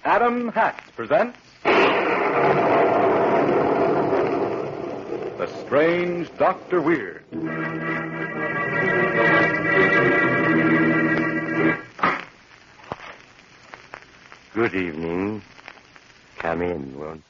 Adam Hatch presents The Strange Dr. Weird. Good evening. Come in, won't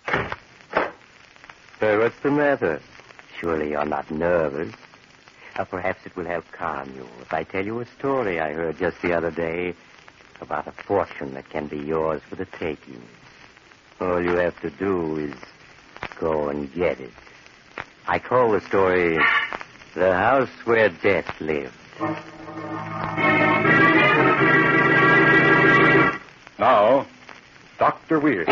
you? What's the matter? Surely you're not nervous. Or perhaps it will help calm you if I tell you a story I heard just the other day about a fortune that can be yours for the taking. All you have to do is go and get it. I call the story The House Where Death Lived. Now, Dr. Weird.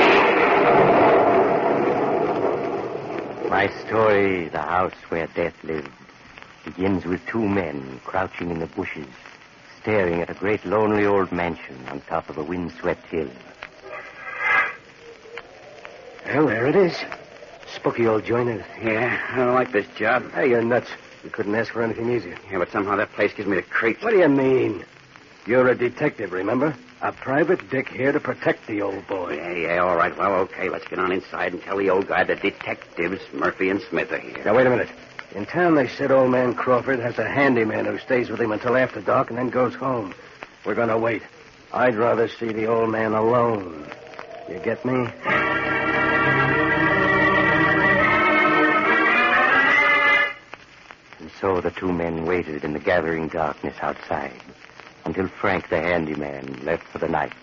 My story, The House Where Death Lived, begins with two men crouching in the bushes, staring at a great lonely old mansion on top of a windswept hill. Well, there it is. Spooky old joint, isn't it? Yeah, I don't like this job. Hey, you're nuts. You couldn't ask for anything easier. Yeah, but somehow that place gives me the creeps. What do you mean? You're a detective, remember? A private dick here to protect the old boy. Yeah, all right. Well, okay, let's get on inside and tell the old guy the detectives, Murphy and Smith, are here. Now, wait a minute. In town, they said old man Crawford has a handyman who stays with him until after dark and then goes home. We're going to wait. I'd rather see the old man alone. You get me? And so the two men waited in the gathering darkness outside until Frank, the handyman, left for the night.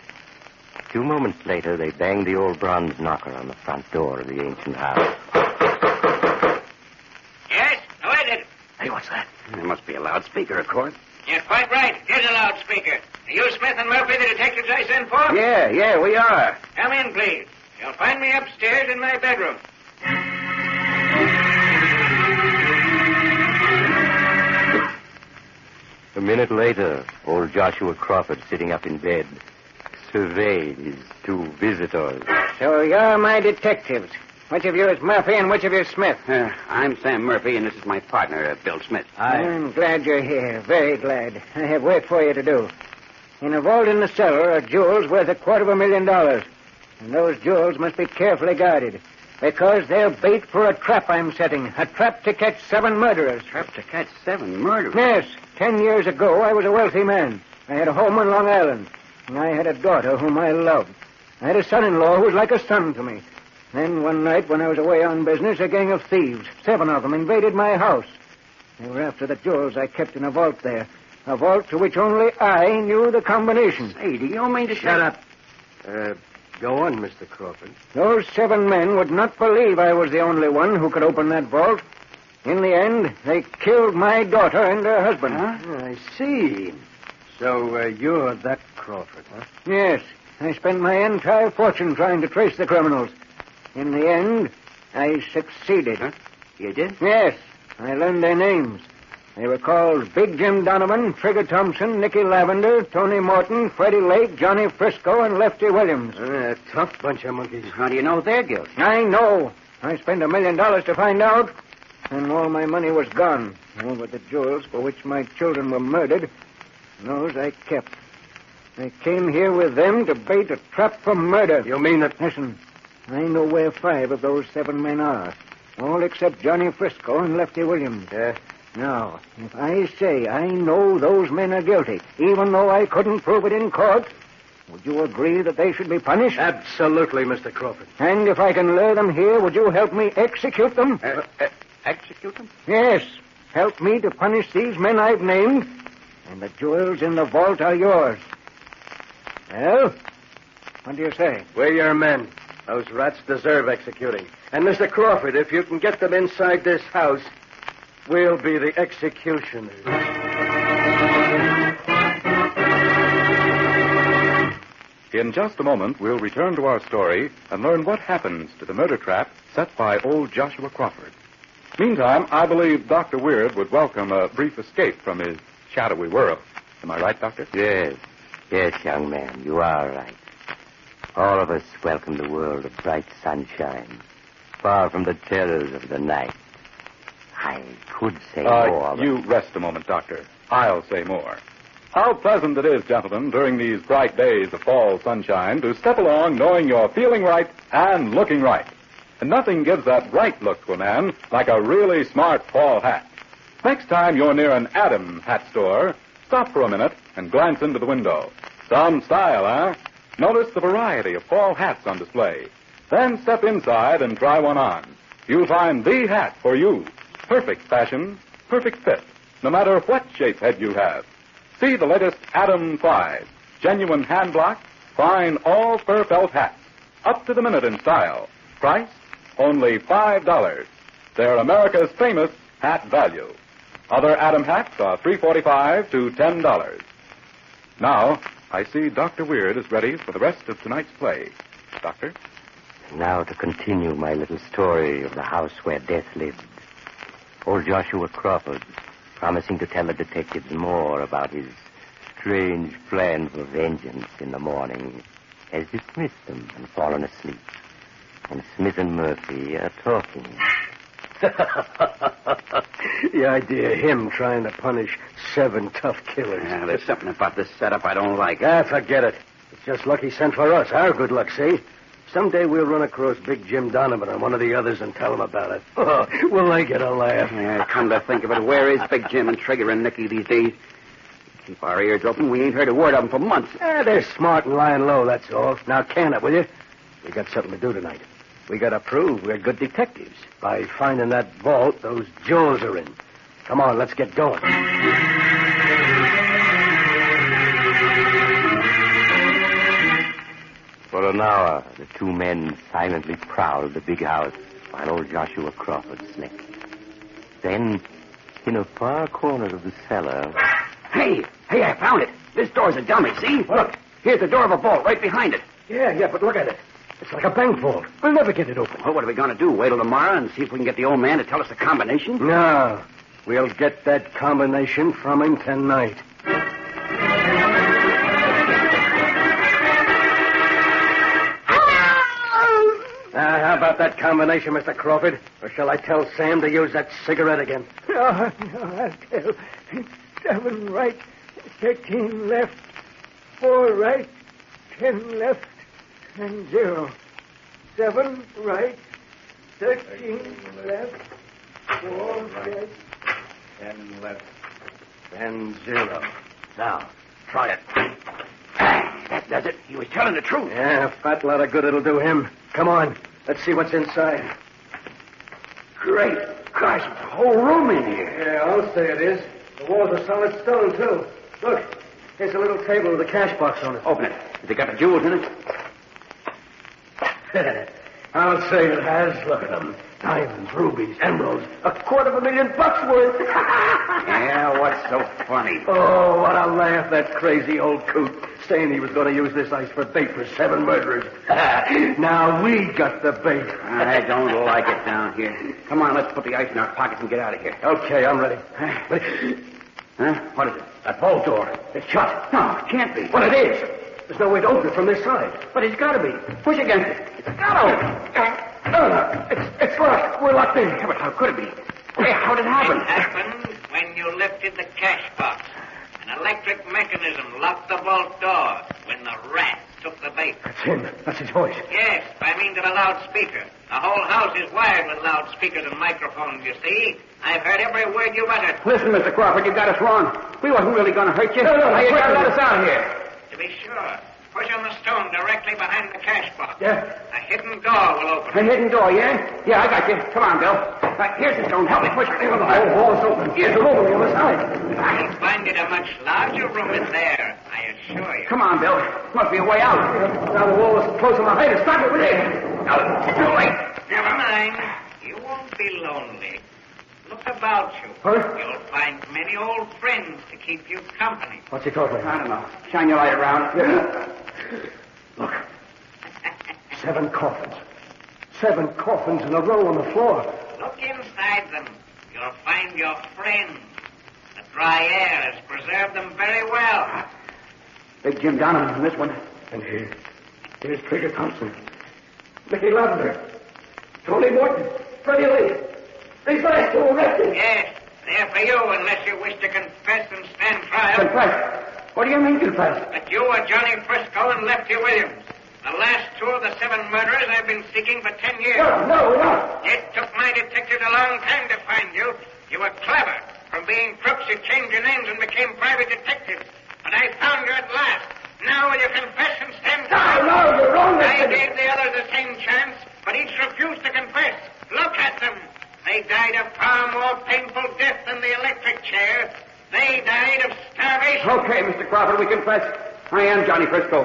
A few moments later, they banged the old bronze knocker on the front door of the ancient house. Yes? Who is it? Hey, what's that? There must be a loudspeaker, of course. You're quite right. Here's a loudspeaker. Are you Smith and Murphy, the detectives I sent for? Yeah, we are. Come in, please. You'll find me upstairs in my bedroom. A minute later, old Joshua Crawford, sitting up in bed, surveyed his two visitors. So you're my detectives. Which of you is Murphy and which of you is Smith? I'm Sam Murphy, and this is my partner, Bill Smith. I'm glad you're here. Very glad. I have work for you to do. In a vault in the cellar are jewels worth $250,000. And those jewels must be carefully guarded. Because they're bait for a trap I'm setting. A trap to catch 7 murderers. Trap to catch 7 murderers? Yes. 10 years ago, I was a wealthy man. I had a home on Long Island. And I had a daughter whom I loved. I had a son-in-law who was like a son to me. Then one night, when I was away on business, a gang of thieves, 7 of them, invaded my house. They were after the jewels I kept in a vault there. A vault to which only I knew the combination. Hey, do you mean to Shut up. Go on, Mr. Crawford. Those 7 men would not believe I was the only one who could open that vault. In the end, they killed my daughter and her husband. Huh? I see. So you're that Crawford, huh? Yes. I spent my entire fortune trying to trace the criminals. In the end, I succeeded. Huh? You did? Yes. I learned their names. They were called Big Jim Donovan, Trigger Thompson, Nicky Lavender, Tony Morton, Freddie Lake, Johnny Frisco, and Lefty Williams. A tough bunch of monkeys. How do you know they're guilty? I know. I spent $1 million to find out, and all my money was gone. All but the jewels for which my children were murdered, those I kept. I came here with them to bait a trap for murder. You mean that... Listen, I know where 5 of those 7 men are. All except Johnny Frisco and Lefty Williams. Now, if I say I know those men are guilty, even though I couldn't prove it in court, would you agree that they should be punished? Absolutely, Mr. Crawford. And if I can lure them here, would you help me execute them? Execute them? Yes. Help me to punish these men I've named, and the jewels in the vault are yours. Well, what do you say? We're your men. Those rats deserve executing. And, Mr. Crawford, if you can get them inside this house, we'll be the executioners. In just a moment, we'll return to our story and learn what happens to the murder trap set by old Joshua Crawford. Meantime, I believe Dr. Weird would welcome a brief escape from his shadowy world. Am I right, Doctor? Yes, young man, you are right. All of us welcome the world of bright sunshine, far from the terrors of the night. I could say more, but... You rest a moment, Doctor. I'll say more. How pleasant it is, gentlemen, during these bright days of fall sunshine to step along knowing you're feeling right and looking right. And nothing gives that right look to a man like a really smart fall hat. Next time you're near an Adam hat store, stop for a minute and glance into the window. Some style, huh? Notice the variety of fall hats on display. Then step inside and try one on. You'll find the hat for you. Perfect fashion, perfect fit, no matter what shape head you have. See the latest Adam 5, genuine hand block, fine all fur felt hats, up to the minute in style. Price, only $5. They're America's famous hat value. Other Adam hats are $3.45 to $10. Now, I see Dr. Weird is ready for the rest of tonight's play. Doctor? Now to continue my little story of the house where death lived. Old Joshua Crawford, promising to tell the detectives more about his strange plan for vengeance in the morning, has dismissed them and fallen asleep. And Smith and Murphy are talking. The idea of him trying to punish 7 tough killers. Yeah, there's something about this setup I don't like. Forget it. It's just luck he sent for us. Our good luck, see? Someday we'll run across Big Jim Donovan or one of the others and tell him about it. Oh, will they get a laugh? Yeah, come to think of it, where is Big Jim and Trigger and Nicky these days? Keep our ears open. We ain't heard a word of them for months. They're smart and lying low, that's all. Now, can it, will you? We got something to do tonight. We got to prove we're good detectives by finding that vault those jewels are in. Come on, let's get going. For an hour, the two men silently prowled the big house while old Joshua Crawford slept. Then, in a far corner of the cellar... Hey, I found it. This door's a dummy, see? Look, here's the door of a vault right behind it. Yeah, but look at it. It's like a bank vault. We'll never get it open. Well, what are we going to do? Wait till tomorrow and see if we can get the old man to tell us the combination? No. We'll get that combination from him tonight. How about that combination, Mr. Crawford? Or shall I tell Sam to use that cigarette again? No, I'll tell. 7 right, 13 left, 4 right, 10 left, and 0. 7 right, 13 left, 4 right, 10 left, and 0. Now, try it. That does it. He was telling the truth. Yeah, a fat lot of good it'll do him. Come on, let's see what's inside. Great. Gosh, it's a whole room in here. Yeah, I'll say it is. The walls are solid stone, too. Look, here's a little table with a cash box on it. Open it. Has it got the jewels in it? I'll say it has. Look at them. Diamonds, rubies, emeralds. $250,000 worth. Yeah, what's so funny? Oh, what a laugh, that crazy old coot, saying he was going to use this ice for bait for 7 murderers. Now we got the bait. I don't like it down here. Come on, let's put the ice in our pockets and get out of here. Okay, I'm ready. Huh? What is it? That vault door. It's shut. No, it can't be. Well, it is. There's no way to open it from this side. But it's got to be. Push against it. It's got to open. No. It's locked. We're locked in. Yeah, but how could it be? Hey, how did it happen? It happened when you lifted the cash box. An electric mechanism locked the vault door when the rat took the bait. That's him. That's his voice. Yes, by means of a loudspeaker. The whole house is wired with loudspeakers and microphones, you see. I've heard every word you've uttered. Listen, Mr. Crawford, you got us wrong. We wasn't really going to hurt you. No, Now you got to let quick. us out here. To be sure, push on the stone directly behind the cash box. Yeah. A hidden door will open. A hidden door, yeah? Yeah, I got you. Come on, Bill. Here's the stone. Help me push it. The whole wall's open. There's a room on the other side. You'll find it a much larger room in there, I assure you. Come on, Bill. Must be a way out. Now the wall is closing behind us. Stop it with it. No, too late. Never mind. You won't be lonely. Look about you. Huh? You'll find many old friends to keep you company. What's he talking I about? don't know. Shine your light around. Look. 7 coffins. 7 coffins in a row on the floor. Look inside them. You'll find your friends. The dry air has preserved them very well. Big Jim Donovan in this one. And here's Trigger Thompson. Mickey Lavender. Tony Morton. Freddie Lee. These last 2 arrested. Yes, they're for you unless you wish to confess and stand trial. Confess. What do you mean, confess? That you were Johnny Frisco and Lefty Williams. The last two of the 7 murderers I've been seeking for 10 years. No. It took my detectives a long time to find you. You were clever. From being crooks, you changed your names and became private detectives. But I found you at last. Now will you confess and stand trial? No, you're wrong. I gave the others the same chance, but each refused to confess. Look at them. They died a far more painful death than the electric chair. They died of starvation. Okay, Mr. Crawford, we confess. I am Johnny Frisco.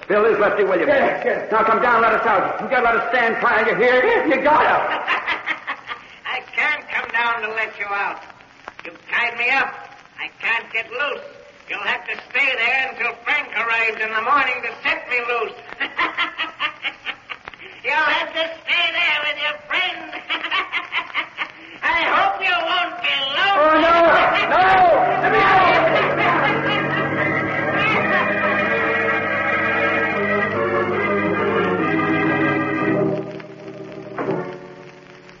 Bill is Lefty Williams. Yes. Now come down, let us out. You gotta let us stand trial. You hear? You gotta. I can't come down to let you out. You've tied me up. I can't get loose. You'll have to stay there until Frank arrives in the morning to set me loose. You'll have to stay there with your friend. I hope you won't be lonely. Oh, no! Let me out!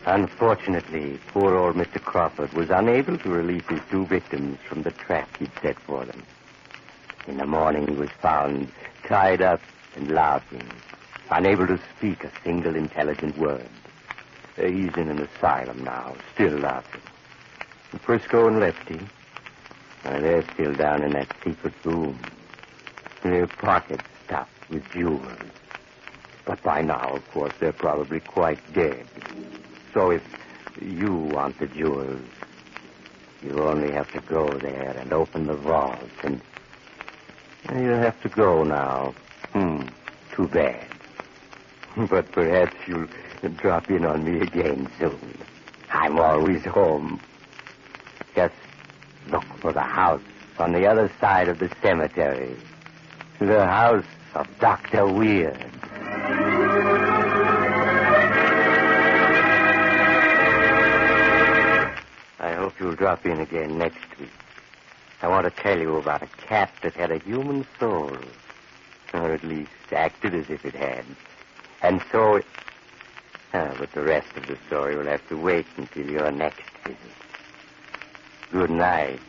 Unfortunately, poor old Mr. Crawford was unable to release his 2 victims from the trap he'd set for them. In the morning, he was found tied up and laughing, unable to speak a single intelligent word. He's in an asylum now, still laughing. And Frisco and Lefty, they're still down in that secret room. Their pockets stuffed with jewels. But by now, of course, they're probably quite dead. So if you want the jewels, you only have to go there and open the vault, and you have to go now. Too bad. But perhaps you'll drop in on me again soon. I'm always home. Just look for the house on the other side of the cemetery. The house of Dr. Weird. I hope you'll drop in again next week. I want to tell you about a cat that had a human soul. Or at least acted as if it had. And so it... but the rest of the story will have to wait until your next visit. Good night.